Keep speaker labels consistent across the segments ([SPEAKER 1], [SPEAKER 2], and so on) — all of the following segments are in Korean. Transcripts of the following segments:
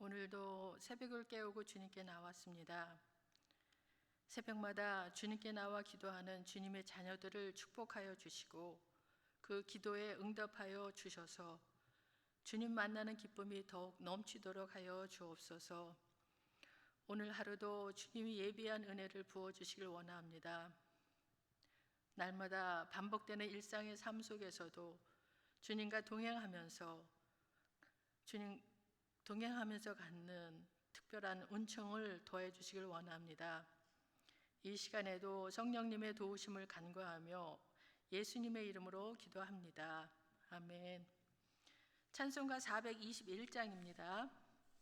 [SPEAKER 1] 오늘도 새벽을 깨우고 주님께 나왔습니다. 새벽마다 주님께 나와 기도하는 주님의 자녀들을 축복하여 주시고 그 기도에 응답하여 주셔서 주님 만나는 기쁨이 더욱 넘치도록 하여 주옵소서. 오늘 하루도 주님이 예비한 은혜를 부어주시길 원합니다. 날마다 반복되는 일상의 삶 속에서도 주님과 동행하면서 갖는 특별한 은총을 더해 주시길 원합니다. 이 시간에도 성령님의 도우심을 간구하며 예수님의 이름으로 기도합니다. 아멘. 찬송가 421장입니다.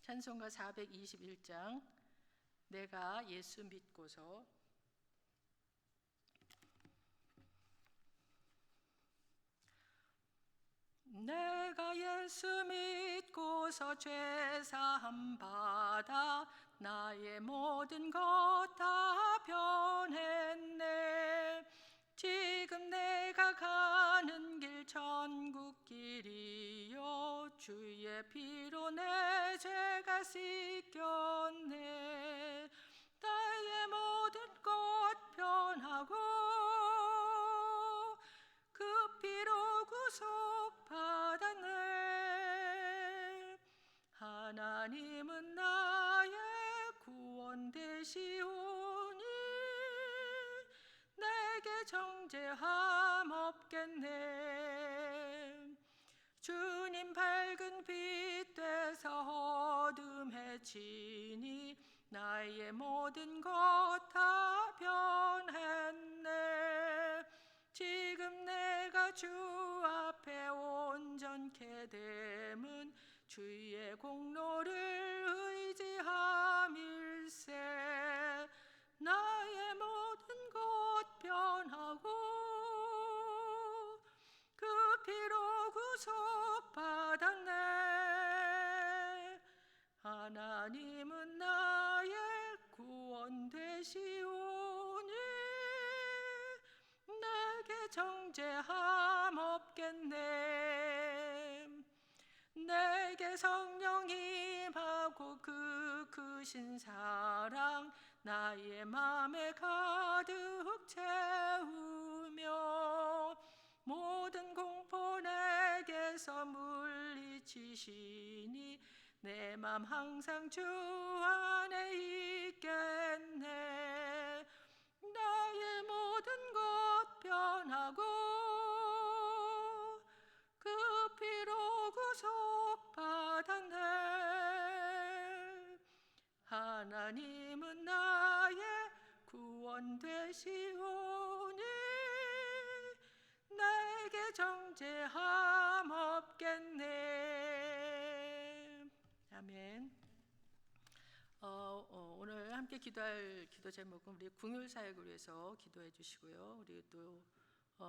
[SPEAKER 1] 찬송가 421장. 내가 예수 믿고서. 내가 예수 믿고서 죄사함 받아 나의 모든 것 다 변했네. 지금 내가 가는 길 천국 길이요 주의 피로 내 죄가 씻겼네. 나의 모든 것 변하고 그 피로 구속받았네. 하나님은 나의 구원 되시오니 내게 정죄함 없겠네. 주님 밝은 빛 되서 어둠에 지니 나의 모든 것 다 변했네. 지금 내가 주 앞에 온전케 됨은 주의 공로를 의지함일세. 나의 모든 것 변하고 그 피로 구속받았네. 하나님은 나의 구원 되시오니 내게 정죄함 없겠네. 내게 성령 임하고 그 크신 사랑 나의 맘에 가득 채우며 모든 공포 내게서 물리치시니 내 맘 항상 주 안에 있겠네. 나의 모든 것 변하고 그 피로 구속받았네. 하나님은 나의 구원 되시오니 내게 정죄함 없겠네. 아멘. 오늘 함께 기도할 기도 제목은 우리 궁율 사역을 위해서 기도해 주시고요. 우리 또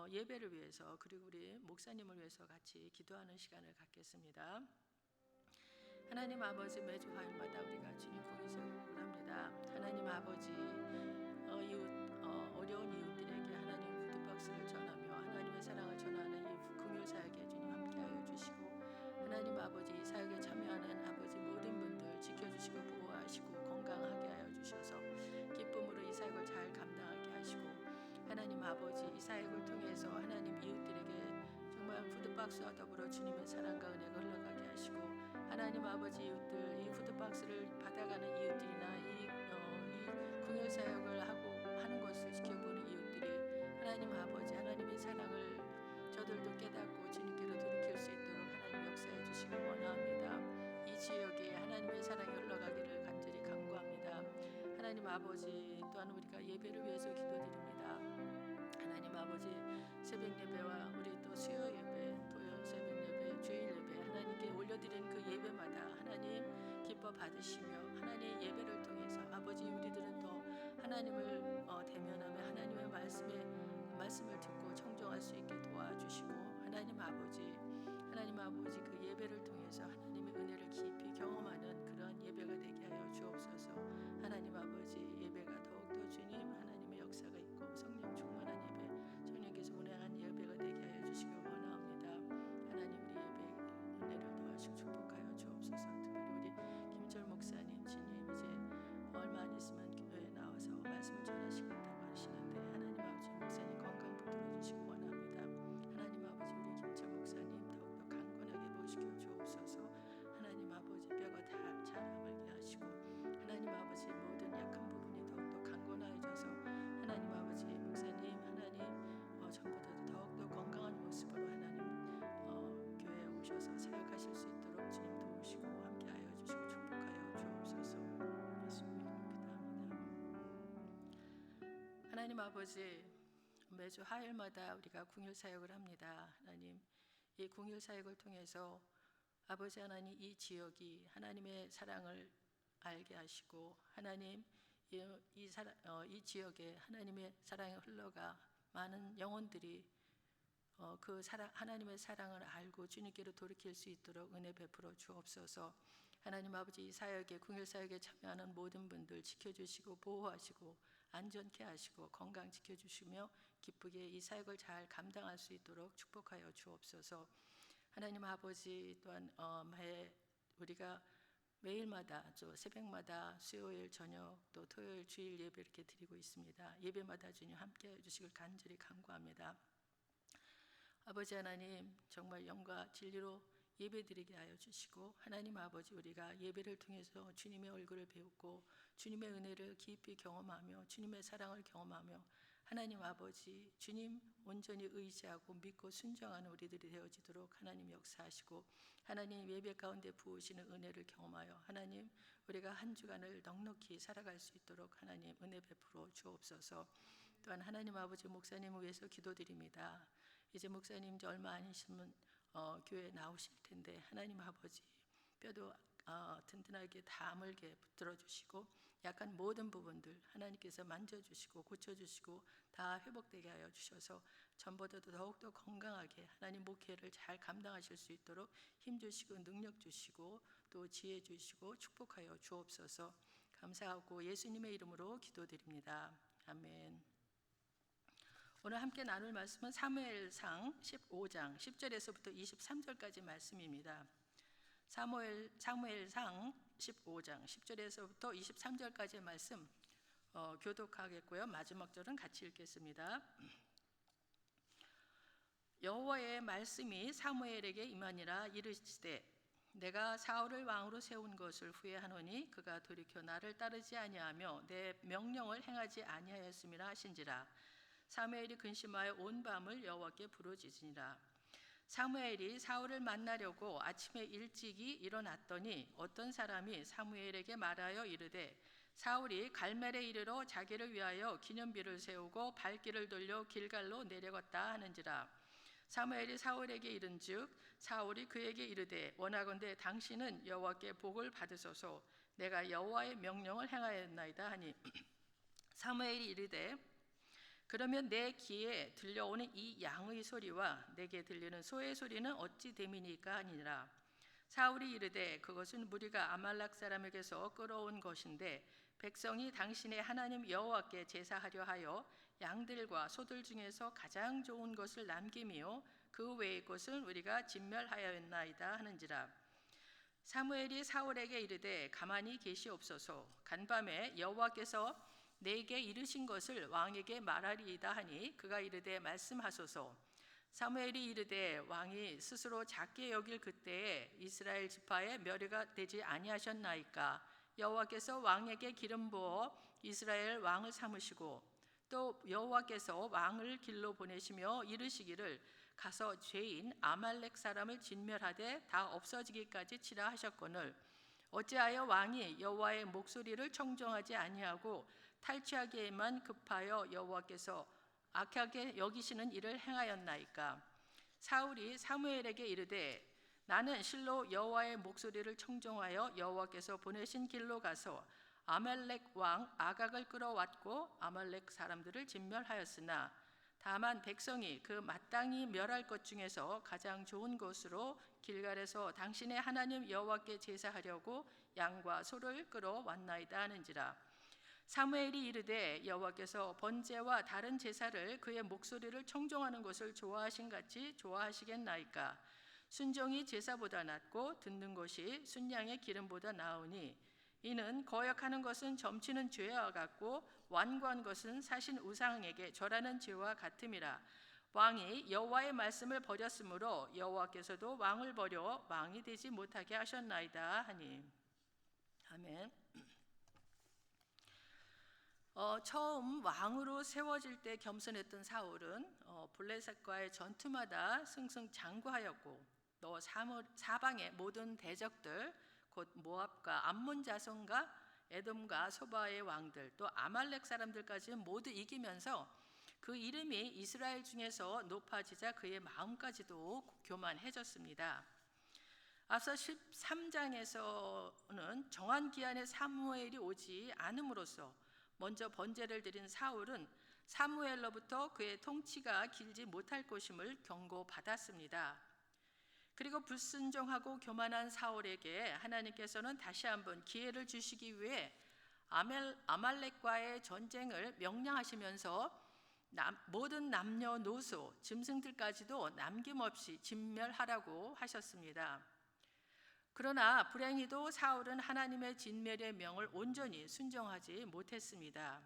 [SPEAKER 1] 예배를 위해서 그리고 우리 목사님을 위해서 같이 기도하는 시간을 갖겠습니다. 하나님 아버지, 매주 화요일마다 우리가 주님 궁율 사역을 합니다. 하나님 아버지, 어려운 이웃들에게 하나님 푸드박스를 전하며 하나님의 사랑을 전하는 이 궁율 사역에 주님 함께하여 주시고 하나님 아버지, 이 사역에 참여하는 아버지 모든 분들 지켜주시고 보호하시고 건강하게 하여 주셔서 기쁨으로 이 사역을 잘 감당하게 하시고 하나님 아버지, 이 사역을 통해서 하나님 이웃들에게 정말 푸드박스와 더불어 주님의 사랑과 은혜가 흘러가게 하시고 하나님 아버지, 이웃들 이 푸드박스를 받아가는 이웃들이나 이 궁율 사역을 하는 것을 지켜보는 이웃들이 하나님 아버지, 하나님의 사랑을 저들도 깨닫고 주님께로 돌이킬 수 있도록 하나님 역사해 주시길 원합니다. 이 지역에 하나님의 사랑이 흘러가기를 간절히 간구합니다. 하나님 아버지, 또한 우리가 예배를 위해서 기도드립니다. 하나님 아버지, 새벽 예배와 우리 또 수요 예배, 토요 새벽 예배, 주일 예배 하나님께 올려드린 그 예배마다 하나님 기뻐 받으시며 하나님 예배를 통해서 아버지 우리들은 더 하나님을 대면하며 하나님의 말씀을 듣고 청종할 수 있게 도와주시고 하나님 아버지 그 예배를 통해서 하나님의 은혜를 깊이 경험하는 그런 예배가 되게 하여 주옵소서. 하나님 아버지, 예배가 더욱더 주님 하나님의 역사가 있고 성령 충만한 예배, 성령께서 운행한 예배가 되게 하여 주시기 원합니다. 하나님 우리 예배 은혜를 더하시고 축복하여 주옵소서. 특별히 우리 김철 주옵소서. 하나님 아버지 뼈가 다 잘 아물게 하시고 하나님 아버지 모든 약한 부분이 더욱더 강건하여져서 하나님 아버지 목사님 하나님 전보다도 더욱더 건강한 모습으로 하나님 교회에 오셔서 사역하실 수 있도록 주님 도우시고 함께하여 주시고 축복하여 주옵소서. 예수님 이름으로 기도합니다. 하나님 아버지 매주 화요일마다 우리가 궁일 사역을 합니다. 하나님 이 궁일 사역을 통해서 아버지 하나님 이 지역이 하나님의 사랑을 알게 하시고 하나님 이 지역에 하나님의 사랑이 흘러가 많은 영혼들이 그 하나님의 사랑을 알고 주님께로 돌이킬 수 있도록 은혜 베풀어 주옵소서. 하나님 아버지 이 사역에 궁일 사역에 참여하는 모든 분들 지켜주시고 보호하시고 안전케 하시고 건강 지켜주시며 기쁘게 이 사역을 잘 감당할 수 있도록 축복하여 주옵소서. 하나님 아버지 또한 우리가 매일마다 새벽마다 수요일 저녁 또 토요일 주일 예배 이렇게 드리고 있습니다. 예배마다 주님 함께해 주시길 간절히 간구합니다. 아버지 하나님 정말 영과 진리로 예배드리게 하여 주시고 하나님 아버지 우리가 예배를 통해서 주님의 얼굴을 배우고 주님의 은혜를 깊이 경험하며 주님의 사랑을 경험하며 하나님 아버지 주님 온전히 의지하고 믿고 순종하는 우리들이 되어지도록 하나님 역사하시고 하나님 예배 가운데 부으시는 은혜를 경험하여 하나님 우리가 한 주간을 넉넉히 살아갈 수 있도록 하나님 은혜 베풀어 주옵소서. 또한 하나님 아버지 목사님을 위해서 기도드립니다. 이제 목사님 이제 얼마 안 있으면 교회에 나오실 텐데 하나님 아버지 뼈도 든든하게 다 아물게 붙들어 주시고 약간 모든 부분들 하나님께서 만져주시고 고쳐주시고 다 회복되게 하여 주셔서 전보다도 더욱더 건강하게 하나님 목회를 잘 감당하실 수 있도록 힘주시고 능력 주시고 또 지혜 주시고 축복하여 주옵소서. 감사하고 예수님의 이름으로 기도드립니다. 아멘. 오늘 함께 나눌 말씀은 사무엘상 15장 10절에서부터 23절까지 말씀입니다. 사무엘상 15장 10절에서부터 23절까지의 말씀 교독하겠고요. 마지막 절은 같이 읽겠습니다. 여호와의 말씀이 사무엘에게 임하니라. 이르시되 내가 사울을 왕으로 세운 것을 후회하노니 그가 돌이켜 나를 따르지 아니하며 내 명령을 행하지 아니하였음이라 하신지라. 사무엘이 근심하여 온 밤을 여호와께 부르짖으니라. 사무엘이 사울을 만나려고 아침에 일찍이 일어났더니 어떤 사람이 사무엘에게 말하여 이르되 사울이 갈멜에 이르러 자기를 위하여 기념비를 세우고 발길을 돌려 길갈로 내려갔다 하는지라. 사무엘이 사울에게 이른즉 사울이 그에게 이르되 원하건대 당신은 여호와께 복을 받으소서. 내가 여호와의 명령을 행하였나이다 하니 사무엘이 이르되 그러면 내 귀에 들려오는 이 양의 소리와 내게 들리는 소의 소리는 어찌 됨이니까 하니라. 사울이 이르되 그것은 무리가 아말렉 사람에게서 끌어온 것인데 백성이 당신의 하나님 여호와께 제사하려 하여 양들과 소들 중에서 가장 좋은 것을 남김이요 그 외의 것은 우리가 진멸하였나이다 하는지라. 사무엘이 사울에게 이르되 가만히 계시옵소서. 간밤에 여호와께서 내게 이르신 것을 왕에게 말하리이다 하니 그가 이르되 말씀하소서. 사무엘이 이르되 왕이 스스로 작게 여길 그때에 이스라엘 지파의 멸류가 되지 아니하셨나이까. 여호와께서 왕에게 기름 부어 이스라엘 왕을 삼으시고 또 여호와께서 왕을 길로 보내시며 이르시기를 가서 죄인 아말렉 사람을 진멸하되 다 없어지기까지 치라 하셨거늘 어찌하여 왕이 여호와의 목소리를 청종하지 아니하고 탈취하기에만 급하여 여호와께서 악하게 여기시는 일을 행하였나이까. 사울이 사무엘에게 이르되 나는 실로 여호와의 목소리를 청종하여 여호와께서 보내신 길로 가서 아말렉 왕 아각을 끌어왔고 아말렉 사람들을 진멸하였으나 다만 백성이 그 마땅히 멸할 것 중에서 가장 좋은 것으로 길갈에서 당신의 하나님 여호와께 제사하려고 양과 소를 끌어왔나이다 하는지라. 사무엘이 이르되 여호와께서 번제와 다른 제사를 그의 목소리를 청종하는 것을 좋아하신 같이 좋아하시겠나이까. 순종이 제사보다 낫고 듣는 것이 순양의 기름보다 나으니 이는 거역하는 것은 점치는 죄와 같고 완고한 것은 사신 우상에게 절하는 죄와 같음이라. 왕이 여호와의 말씀을 버렸으므로 여호와께서도 왕을 버려 왕이 되지 못하게 하셨나이다 하니. 아멘. 처음 왕으로 세워질 때 겸손했던 사울은 블레셋과의 전투마다 승승장구하였고 또 사방의 모든 대적들 곧 모압과 암몬 자손과 에돔과 소바의 왕들 또 아말렉 사람들까지 모두 이기면서 그 이름이 이스라엘 중에서 높아지자 그의 마음까지도 교만해졌습니다. 앞서 13장에서는 정한 기한에 사무엘이 오지 않음으로써 먼저 번제를 드린 사울은 사무엘로부터 그의 통치가 길지 못할 것임을 경고받았습니다. 그리고 불순종하고 교만한 사울에게 하나님께서는 다시 한번 기회를 주시기 위해 아말렉과의 전쟁을 명령하시면서 모든 남녀노소, 짐승들까지도 남김없이 진멸하라고 하셨습니다. 그러나 불행히도 사울은 하나님의 진멸의 명을 온전히 순종하지 못했습니다.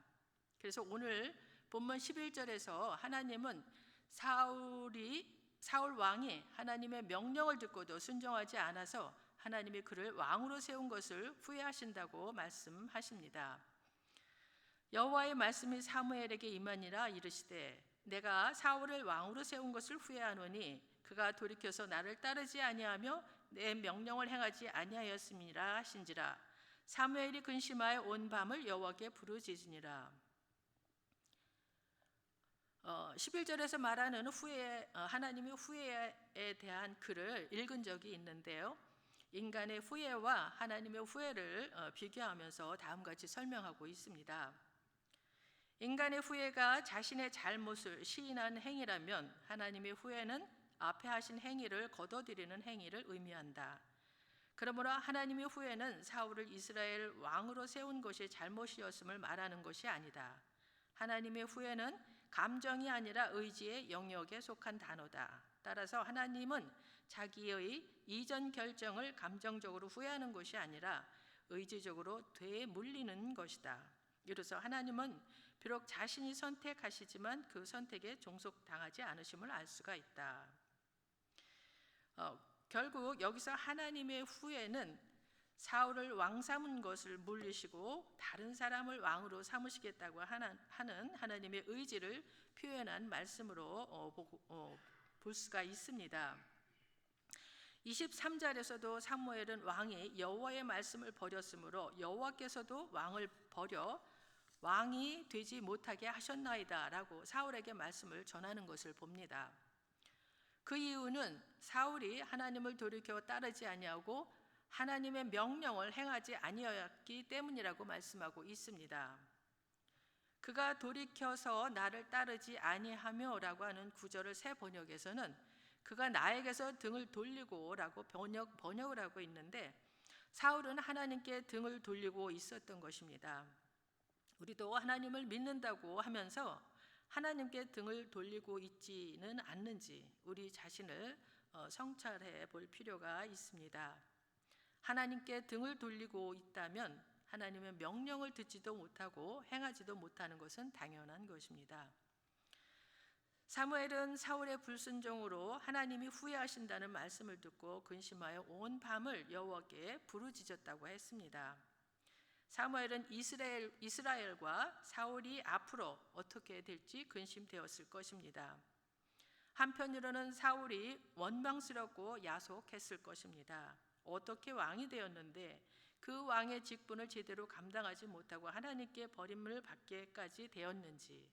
[SPEAKER 1] 그래서 오늘 본문 11절에서 하나님은 사울 왕이 하나님의 명령을 듣고도 순종하지 않아서 하나님이 그를 왕으로 세운 것을 후회하신다고 말씀하십니다. 여호와의 말씀이 사무엘에게 임하니라 이르시되 내가 사울을 왕으로 세운 것을 후회하노니 그가 돌이켜서 나를 따르지 아니하며 내 명령을 행하지 아니하였음이라 하신지라. 사무엘이 근심하여 온 밤을 여호와께 부르짖으니라. 11절에서 말하는 하나님의 후회에 대한 글을 읽은 적이 있는데요. 인간의 후회와 하나님의 후회를 비교하면서 다음같이 설명하고 있습니다. 인간의 후회가 자신의 잘못을 시인한 행위라면 하나님의 후회는 앞에 하신 행위를 거둬들이는 행위를 의미한다. 그러므로 하나님의 후회는 사울을 이스라엘 왕으로 세운 것이 잘못이었음을 말하는 것이 아니다. 하나님의 후회는 감정이 아니라 의지의 영역에 속한 단어다. 따라서 하나님은 자기의 이전 결정을 감정적으로 후회하는 것이 아니라 의지적으로 되물리는 것이다. 이로써 하나님은 비록 자신이 선택하시지만 그 선택에 종속당하지 않으심을 알 수가 있다. 결국 여기서 하나님의 후회는 사울을 왕 삼은 것을 물리시고 다른 사람을 왕으로 삼으시겠다고 하는 하나님의 의지를 표현한 말씀으로 볼 수가 있습니다. 23절에서도 사무엘은 왕이 여호와의 말씀을 버렸으므로 여호와께서도 왕을 버려 왕이 되지 못하게 하셨나이다 라고 사울에게 말씀을 전하는 것을 봅니다. 그 이유는 사울이 하나님을 돌이켜 따르지 아니하고 하나님의 명령을 행하지 아니하였기 때문이라고 말씀하고 있습니다. 그가 돌이켜서 나를 따르지 아니하며라고 하는 구절을 새 번역에서는 그가 나에게서 등을 돌리고라고 번역을 하고 있는데 사울은 하나님께 등을 돌리고 있었던 것입니다. 우리도 하나님을 믿는다고 하면서 하나님께 등을 돌리고 있지는 않는지 우리 자신을 성찰해 볼 필요가 있습니다. 하나님께 등을 돌리고 있다면 하나님의 명령을 듣지도 못하고 행하지도 못하는 것은 당연한 것입니다. 사무엘은 사울의 불순종으로 하나님이 후회하신다는 말씀을 듣고 근심하여 온 밤을 여호와께 부르짖었다고 했습니다. 사무엘은 이스라엘과 사울이 앞으로 어떻게 될지 근심되었을 것입니다. 한편으로는 사울이 원망스럽고 야속했을 것입니다. 어떻게 왕이 되었는데 그 왕의 직분을 제대로 감당하지 못하고 하나님께 버림을 받게까지 되었는지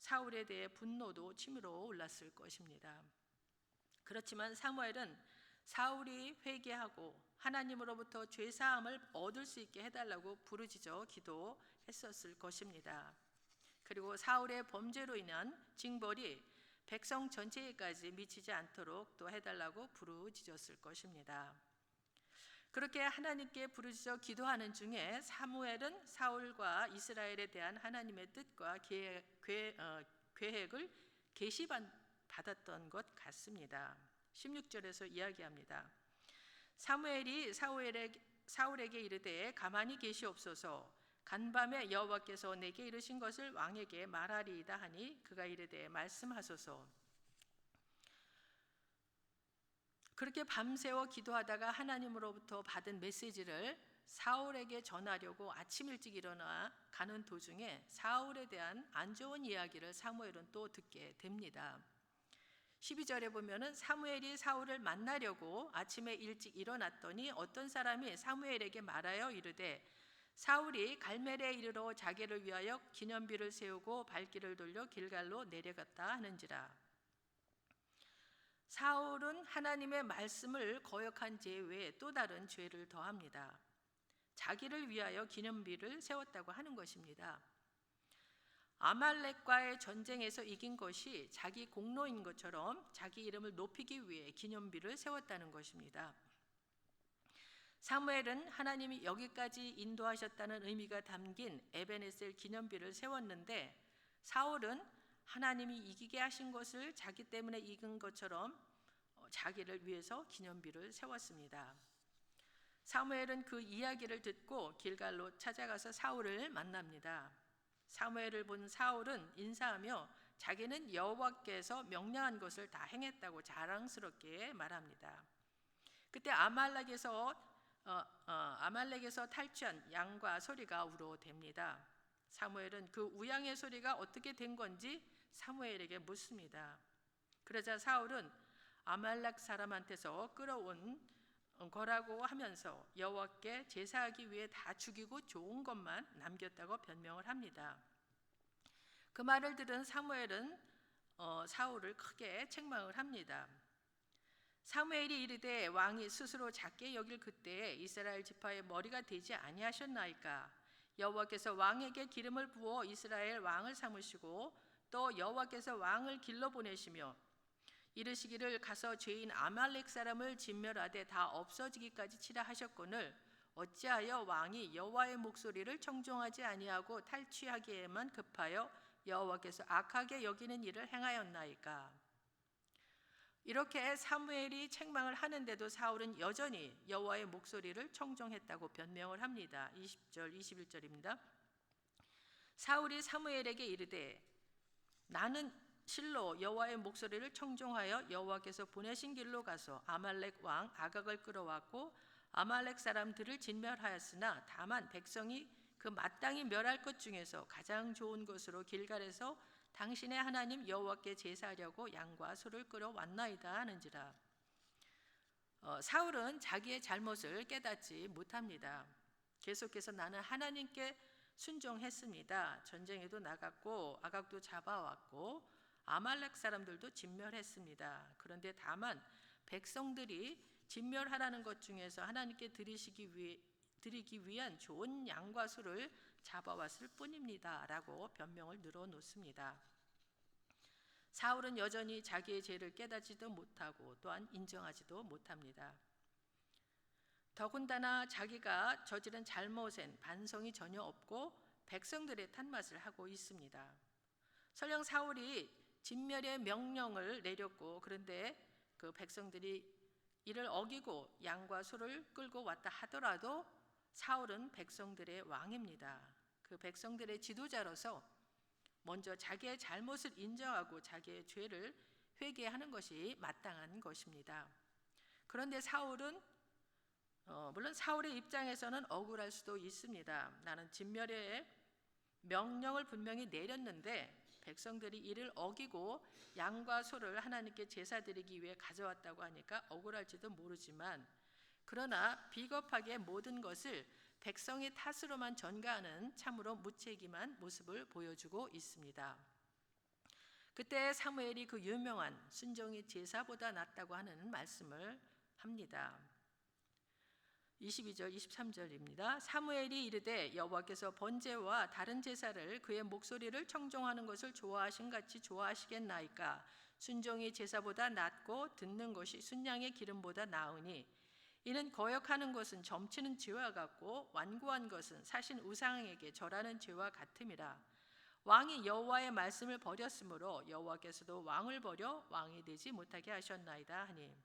[SPEAKER 1] 사울에 대해 분노도 치밀어 올랐을 것입니다. 그렇지만 사무엘은 사울이 회개하고 하나님으로부터 죄사함을 얻을 수 있게 해달라고 부르짖어 기도했었을 것입니다. 그리고 사울의 범죄로 인한 징벌이 백성 전체에까지 미치지 않도록 또 해달라고 부르짖었을 것입니다. 그렇게 하나님께 부르짖어 기도하는 중에 사무엘은 사울과 이스라엘에 대한 하나님의 뜻과 계획을 계시받았던 것 같습니다. 16절에서 이야기합니다. 사무엘이 사울에게 이르되 가만히 계시옵소서. 간밤에 여호와께서 내게 이르신 것을 왕에게 말하리이다 하니 그가 이르되 말씀하소서. 그렇게 밤새워 기도하다가 하나님으로부터 받은 메시지를 사울에게 전하려고 아침 일찍 일어나 가는 도중에 사울에 대한 안 좋은 이야기를 사무엘은 또 듣게 됩니다. 12절에 보면은 사무엘이 사울을 만나려고 아침에 일찍 일어났더니 어떤 사람이 사무엘에게 말하여 이르되 사울이 갈멜에 이르러 자기를 위하여 기념비를 세우고 발길을 돌려 길갈로 내려갔다 하는지라. 사울은 하나님의 말씀을 거역한 죄 외에 또 다른 죄를 더합니다. 자기를 위하여 기념비를 세웠다고 하는 것입니다. 아말렉과의 전쟁에서 이긴 것이 자기 공로인 것처럼 자기 이름을 높이기 위해 기념비를 세웠다는 것입니다. 사무엘은 하나님이 여기까지 인도하셨다는 의미가 담긴 에벤에셀 기념비를 세웠는데 사울은 하나님이 이기게 하신 것을 자기 때문에 이긴 것처럼 자기를 위해서 기념비를 세웠습니다. 사무엘은 그 이야기를 듣고 길갈로 찾아가서 사울을 만납니다. 사무엘을 본 사울은 인사하며 자기는 여호와께서 명령한 것을 다 행했다고 자랑스럽게 말합니다. 그때 아말렉에서 탈취한 양과 소리가 우러댑니다. 사무엘은 그 우양의 소리가 어떻게 된 건지 사무엘에게 묻습니다. 그러자 사울은 아말렉 사람한테서 끌어온 거라고 하면서 여호와께 제사하기 위해 다 죽이고 좋은 것만 남겼다고 변명을 합니다. 그 말을 들은 사무엘은 사울을 크게 책망을 합니다. 사무엘이 이르되 왕이 스스로 작게 여길 그때에 이스라엘 지파의 머리가 되지 아니하셨나이까. 여호와께서 왕에게 기름을 부어 이스라엘 왕을 삼으시고 또 여호와께서 왕을 길러 보내시며 이르시기를 가서 죄인 아말렉 사람을 진멸하되 다 없어지기까지 치라 하셨거늘 어찌하여 왕이 여호와의 목소리를 청종하지 아니하고 탈취하기에만 급하여 여호와께서 악하게 여기는 일을 행하였나이까. 이렇게 사무엘이 책망을 하는데도 사울은 여전히 여호와의 목소리를 청종했다고 변명을 합니다. 20절 21절입니다. 사울이 사무엘에게 이르되 나는 실로 여호와의 목소리를 청종하여 여호와께서 보내신 길로 가서 아말렉 왕 아각을 끌어왔고 아말렉 사람들을 진멸하였으나 다만 백성이 그 마땅히 멸할 것 중에서 가장 좋은 것으로 길갈에서 당신의 하나님 여호와께 제사하려고 양과 소를 끌어왔나이다 하는지라. 사울은 자기의 잘못을 깨닫지 못합니다. 계속해서 나는 하나님께 순종했습니다. 전쟁에도 나갔고 아각도 잡아왔고 아말렉 사람들도 진멸했습니다. 그런데 다만 백성들이 진멸하라는 것 중에서 하나님께 드리기 위한 좋은 양과 소를 잡아왔을 뿐입니다 라고 변명을 늘어놓습니다. 사울은 여전히 자기의 죄를 깨닫지도 못하고 또한 인정하지도 못합니다. 더군다나 자기가 저지른 잘못엔 반성이 전혀 없고 백성들의 탓맛을 하고 있습니다. 설령 사울이 진멸의 명령을 내렸고 그런데 그 백성들이 이를 어기고 양과 소를 끌고 왔다 하더라도 사울은 백성들의 왕입니다. 그 백성들의 지도자로서 먼저 자기의 잘못을 인정하고 자기의 죄를 회개하는 것이 마땅한 것입니다. 그런데 사울은 물론 사울의 입장에서는 억울할 수도 있습니다. 나는 진멸의 명령을 분명히 내렸는데 백성들이 이를 어기고 양과 소를 하나님께 제사 드리기 위해 가져왔다고 하니까 억울할지도 모르지만 그러나 비겁하게 모든 것을 백성의 탓으로만 전가하는 참으로 무책임한 모습을 보여주고 있습니다. 그때 사무엘이 그 유명한 순종이 제사보다 낫다고 하는 말씀을 합니다. 22절 23절입니다. 사무엘이 이르되 여호와께서 번제와 다른 제사를 그의 목소리를 청종하는 것을 좋아하신 같이 좋아하시겠나이까. 순종이 제사보다 낫고 듣는 것이 순양의 기름보다 나으니 이는 거역하는 것은 점치는 죄와 같고 완고한 것은 사신 우상에게 절하는 죄와 같음이라. 왕이 여호와의 말씀을 버렸으므로 여호와께서도 왕을 버려 왕이 되지 못하게 하셨나이다 하니.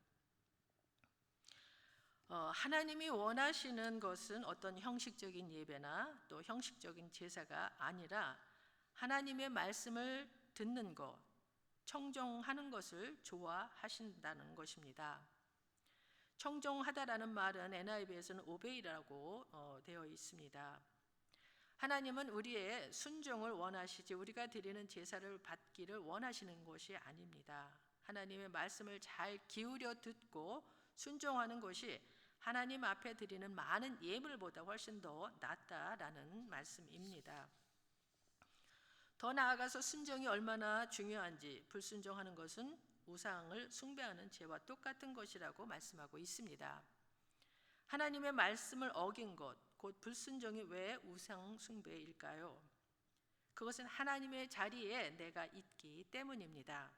[SPEAKER 1] 하나님이 원하시는 것은 어떤 형식적인 예배나 또 형식적인 제사가 아니라 하나님의 말씀을 듣는 것, 청종하는 것을 좋아하신다는 것입니다. 청종하다라는 말은 NIV에서는 obey라고 되어 있습니다. 하나님은 우리의 순종을 원하시지 우리가 드리는 제사를 받기를 원하시는 것이 아닙니다. 하나님의 말씀을 잘 기울여 듣고 순종하는 것이 하나님 앞에 드리는 많은 예물보다 훨씬 더 낫다라는 말씀입니다. 더 나아가서 순종이 얼마나 중요한지, 불순종하는 것은 우상을 숭배하는 죄와 똑같은 것이라고 말씀하고 있습니다. 하나님의 말씀을 어긴 것, 곧 불순종이 왜 우상 숭배일까요? 그것은 하나님의 자리에 내가 있기 때문입니다.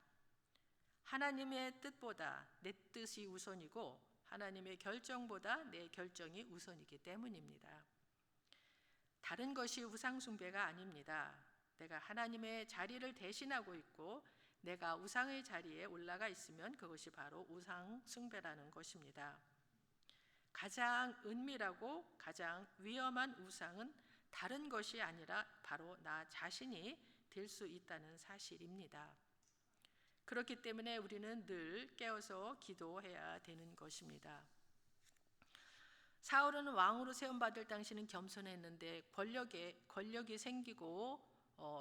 [SPEAKER 1] 하나님의 뜻보다 내 뜻이 우선이고 하나님의 결정보다 내 결정이 우선이기 때문입니다. 다른 것이 우상 숭배가 아닙니다. 내가 하나님의 자리를 대신하고 있고 내가 우상의 자리에 올라가 있으면 그것이 바로 우상 숭배라는 것입니다. 가장 은밀하고 가장 위험한 우상은 다른 것이 아니라 바로 나 자신이 될 수 있다는 사실입니다. 그렇기 때문에 우리는 늘 깨어서 기도해야 되는 것입니다. 사울은 왕으로 세움받을 당시는 겸손했는데 권력이 생기고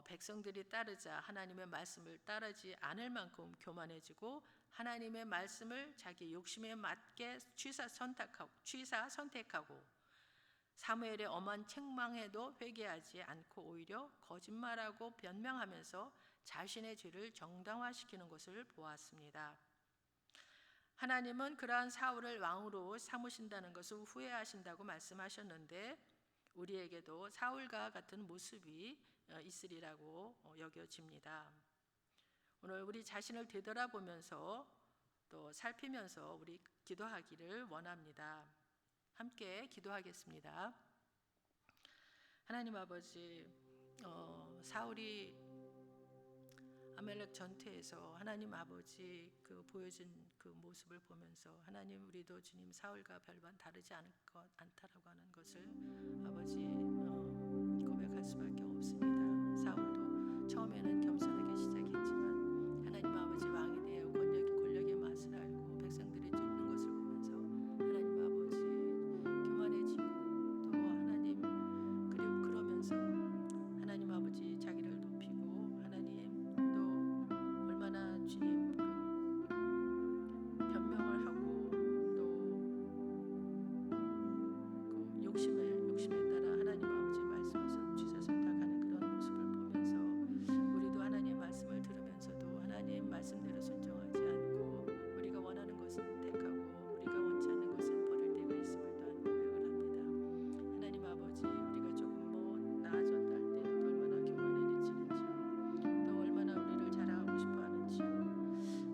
[SPEAKER 1] 백성들이 따르자 하나님의 말씀을 따르지 않을 만큼 교만해지고 하나님의 말씀을 자기 욕심에 맞게 취사 선택하고 사무엘의 엄한 책망에도 회개하지 않고 오히려 거짓말하고 변명하면서 자신의 죄를 정당화시키는 것을 보았습니다. 하나님은 그러한 사울을 왕으로 삼으신다는 것을 후회하신다고 말씀하셨는데 우리에게도 사울과 같은 모습이 있으리라고 여겨집니다. 오늘 우리 자신을 되돌아보면서 또 살피면서 우리 기도하기를 원합니다. 함께 기도하겠습니다. 하나님 아버지, 사울이 아말렉 전투에서 하나님 아버지 그 보여준 그 모습을 보면서 하나님 우리도 주님 사울과 별반 다르지 않다라고 하는 것을 아버지 고백할 수밖에 없습니다. 사울도 처음에는 겸손하게 시작했지만 하나님 아버지 왕이 되어 권력의 맛을 알고 백성들이 쫓는 것을 보면서 하나님 아버지 교만해지고 또 하나님 그러면서 하나님 아버지 자기를 높이고 하나님 또 얼마나 주님 변명을 하고 또 그 욕심에 따라 하나님 아버지 말씀을 취사 선택하는 그런 모습을 보면서 우리도 하나님 말씀을 들으면서도 하나님 말씀대로 순종하지 않고 우리가 원하는 것은 택하고 우리가 원치 않는 것은 버릴 때가 있음을 또한 고백을 합니다. 하나님 아버지 우리가 조금 나아졌다 할 때 또 얼마나 교만해지는지요. 또 얼마나 우리를 자랑하고 싶어 하는지요.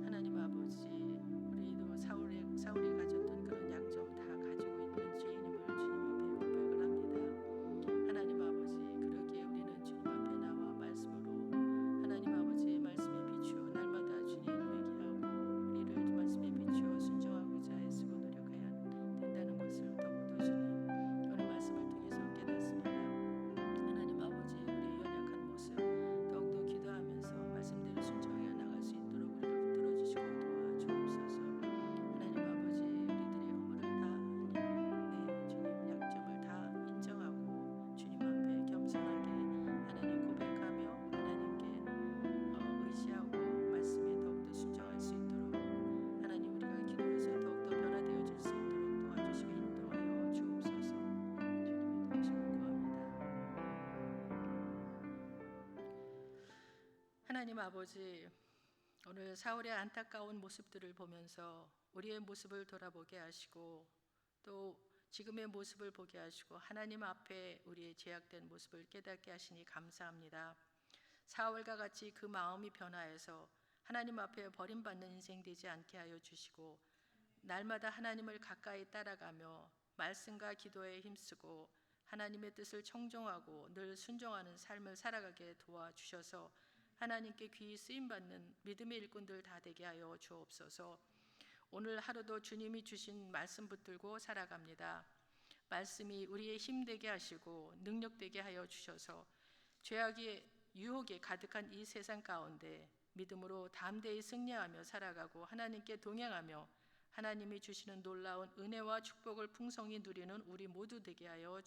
[SPEAKER 1] 하나님 아버지 우리도 사울이 가졌던 그런 약점 다 가지고 있는 죄인임을 주님 앞에 고백을 합니다. 하나님 아버지 그러기에 우리는 주님 앞에 나와 말씀으로 하나님 아버지 말씀에 비추어 날마다 주님 회개하고 우리를 말씀에 비추어 순종하고자 애쓰고 노력해야 된다는 것을 더욱더 주님 오늘 말씀을 통해서 깨닫습니다. 하나님 아버지 우리의 연약한 모습 더욱더 기도하면서 말씀대로 순종하여 나갈 수 있도록 우리를 붙들어 주시고 도와주옵소서. 하나님 아버지 우리들의 허물을 다 주님 약점을 다 인정하고 주님 앞에 겸손하게 하나님 고백하며 하나님께 의지하고 말씀에 더욱더 순종할 수 있도록 하나님 우리가 기도로서 더욱더 변화되어 줄 수 있도록 도와주시고 인도하여 주옵소서. 주님의 도우심을 구합니다. 하나님 아버지 오늘 사울의 안타까운 모습들을 보면서 우리의 모습을 돌아보게 하시고 또 지금의 모습을 보게 하시고 하나님 앞에 우리의 죄악된 모습을 깨닫게 하시니 감사합니다. 사울과 같이 그 마음이 변화해서 하나님 앞에 버림받는 인생 되지 않게 하여 주시고 날마다 하나님을 가까이 따라가며 말씀과 기도에 힘쓰고 하나님의 뜻을 청종하고 늘 순종하는 삶을 살아가게 도와주셔서 하나님께 귀히 쓰임받는 믿음의 일꾼들 다 되게 하여 주옵소서. 오늘 하루도 주님이 주신 말씀 붙들고 살아갑니다. 말씀이 우리의 힘되게 하시고 능력되게 하여 주셔서 죄악의 유혹에 가득한 이 세상 가운데 믿음으로 담대히 승리하며 살아가고 하나님께 동행하며 하나님이 주시는 놀라운 은혜와 축복을 풍성히 누리는 우리 모두 되게 하여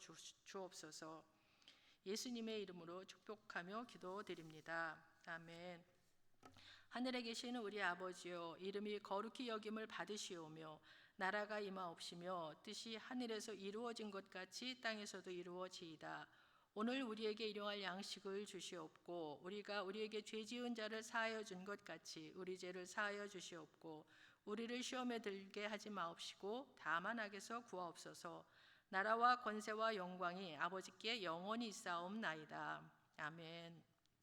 [SPEAKER 1] 주옵소서. 예수님의 이름으로 축복하며 기도드립니다. 아멘. 하늘에 계시는 우리 아버지여, 이름이 거룩히 여김을 받으시오며 나라가 임하옵시며 뜻이 하늘에서 이루어진 것 같이 땅에서도 이루어지이다. 오늘 우리에게 일용할 양식을 주시옵고 우리가 우리에게 죄 지은 자를 사하여 준 것 같이 우리 죄를 사하여 주시옵고 우리를 시험에 들게 하지 마옵시고 다만 악에서 구하옵소서. 나라와 권세와 영광이 아버지께 영원히 있사옵나이다. 아멘.